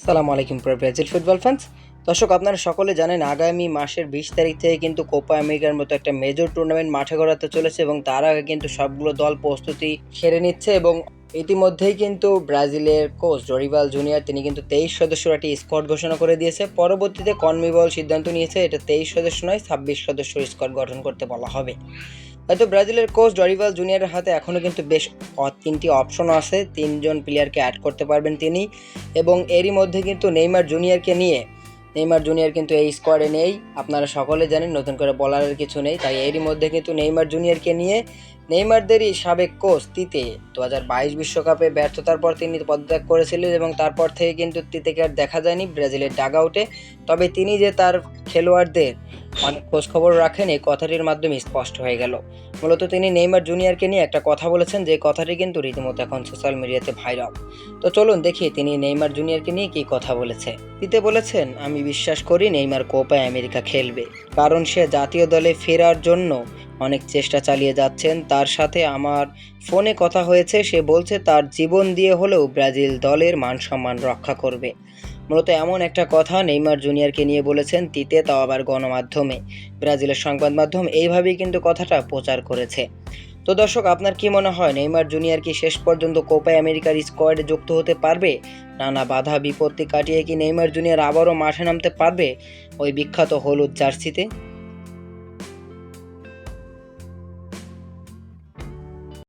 আসসালামু আলাইকুম প্রিয় ব্রাজিল ফুটবল ফ্যান্স। দর্শক, আপনারা সকলে জানেন আগামী মাসের 20 তারিখ থেকে কিন্তু কোপা আমেরিকার মতো একটা মেজর টুর্নামেন্ট মাঠে গড়াতে চলেছে এবং তার আগে কিন্তু সবগুলো দল প্রস্তুতি সেরে নিচ্ছে এবং ইতিমধ্যেই কিন্তু ব্রাজিলের কোচ ডরিভাল জুনিয়র তিনি কিন্তু 23 সদস্যের একটি স্কোয়াড ঘোষণা করে দিয়েছে। পরবর্তীতে কনমেবল সিদ্ধান্ত নিয়েছে এটা 23 সদস্য নয় 26 সদস্যের স্কোয়াড গঠন করতে বলা হবে। হয়তো ব্রাজিলের কোচ ডরিভাল জুনিয়রের হাতে এখনও কিন্তু বেশ 3টি অপশন আছে, 3জন প্লেয়ারকে অ্যাড করতে পারবেন তিনি। এবং এরই মধ্যে কিন্তু নেইমার জুনিয়র কিন্তু এই স্কোয়াডে নেই। আপনারা সকলে জানেন, নতুন করে বলার কিছু নেই। তাই এরই মধ্যে কিন্তু নেইমার জুনিয়রকে নিয়ে নেইমারদেরই সাবেক কোচ তিতে 2022 বিশ্বকাপে ব্যর্থতার পর তিনি পদত্যাগ করেছিলেন এবং তারপর থেকে কিন্তু তিতেকে আর দেখা যায়নি ব্রাজিলের ডাগ আউটে। তবে তিনি যে তার খেলোয়াড়দের অনেক খোঁজখবর রাখেন এই কথাটির মাধ্যমে স্পষ্ট হয়ে গেল। মূলত তিনি নেইমার জুনিয়রকে নিয়ে একটা কথা বলেছেন, যে কথাটি কিন্তু রীতিমতো এখন সোশ্যাল মিডিয়াতে ভাইরাল। তো চলুন দেখি তিনি নেইমার জুনিয়রকে নিয়ে কী কথা বলেছে। তিতে বলেছেন, আমি বিশ্বাস করি নেইমার কোপা আমেরিকা খেলবে, কারণ সে জাতীয় দলে ফেরার জন্য অনেক চেষ্টা চালিয়ে যাচ্ছেন। তার সাথে আমার ফোনে কথা হয়েছে, সে বলছে তার জীবন দিয়ে হলেও ব্রাজিল দলের মান সম্মান রক্ষা করবে। মূলত এমন একটা কথা নেইমার জুনিয়রকে নিয়ে বলেছেন তিতে, তাও আবার গণমাধ্যমে। ব্রাজিলের সংবাদ মাধ্যম এইভাবেই কিন্তু কথাটা প্রচার করেছে। তো দর্শক, আপনার কি মনে হয় নেইমার জুনিয়র কি শেষ পর্যন্ত কোপা আমেরিকার স্কোয়াডে যুক্ত হতে পারবে? নানা বাধা বিপত্তি কাটিয়ে কি নেইমার জুনিয়র আবারও মাঠে নামতে পারবে ওই বিখ্যাত হলুদ জার্সিতে?